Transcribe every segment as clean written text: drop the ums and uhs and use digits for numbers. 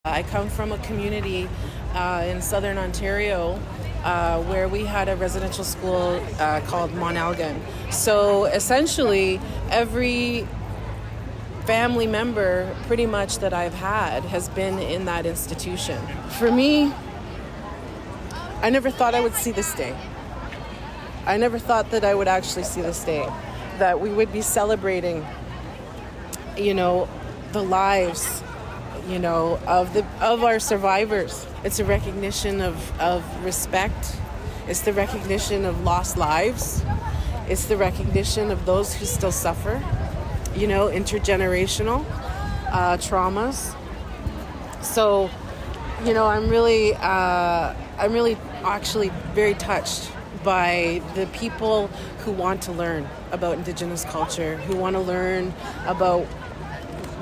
I come from a community in southern Ontario where we had a residential school called Montreal. So essentially, every family member pretty much that I've had has been in that institution. For me, I never thought I would see this day. I never thought that I would actually see this day, that we would be celebrating, the lives, of our survivors. It's a recognition of respect. It's the recognition of lost lives. It's the recognition of those who still suffer, intergenerational traumas. So, I'm really actually very touched by the people who want to learn about Indigenous culture, who want to learn about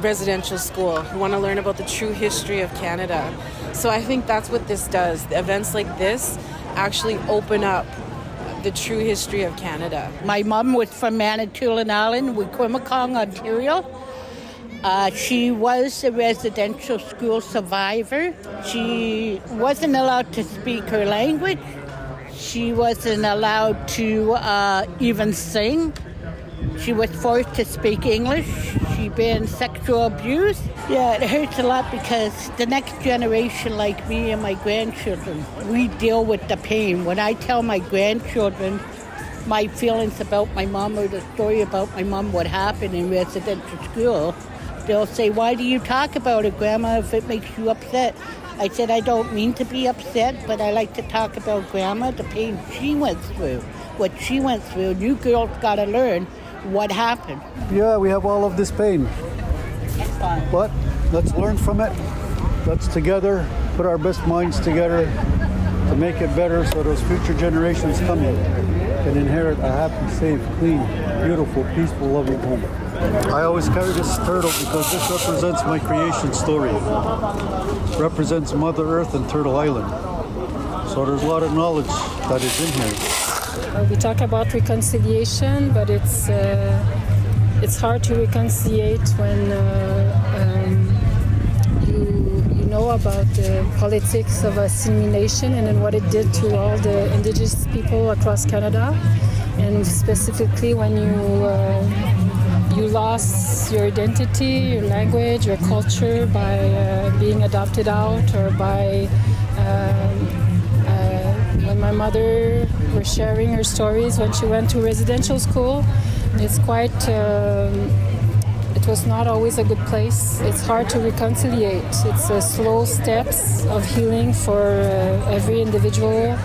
residential school, who want to learn about the true history of Canada. So I think that's what this does. Events like this actually open up the true history of Canada. My mom was from Manitoulin Island, Winnipeg, Ontario. She was a residential school survivor. She wasn't allowed to speak her language. She wasn't allowed to even sing. She was forced to speak English. She been sexual abuse. Yeah, it hurts a lot because the next generation, like me and my grandchildren, we deal with the pain. When I tell my grandchildren my feelings about my mom or the story about my mom, what happened in residential school, they'll say, "Why do you talk about it, Grandma, if it makes you upset?" I said, I don't mean to be upset, but I like to talk about Grandma, the pain she went through, what she went through. You girls got to learn what happened. Yeah, we have all of this pain, but let's learn from it. Let's together put our best minds together to make it better so those future generations coming can inherit a happy, safe, clean, beautiful, peaceful, loving home. I always carry this turtle because this represents my creation story. Represents Mother Earth and Turtle Island. So there's a lot of knowledge that is in here. We talk about reconciliation, but it's hard to reconciliate when you know about the politics of assimilation and then what it did to all the Indigenous people across Canada, and specifically when you lost your identity, your language, your culture by being adopted out, or by when my mother was sharing her stories when she went to residential school. It's quite, it was not always a good place. It's hard to reconciliate. It's slow steps of healing for every individual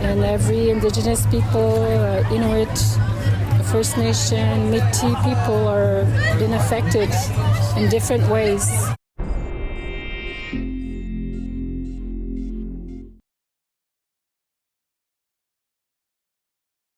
and every Indigenous people, Inuit, First Nation, Métis people are been affected in different ways.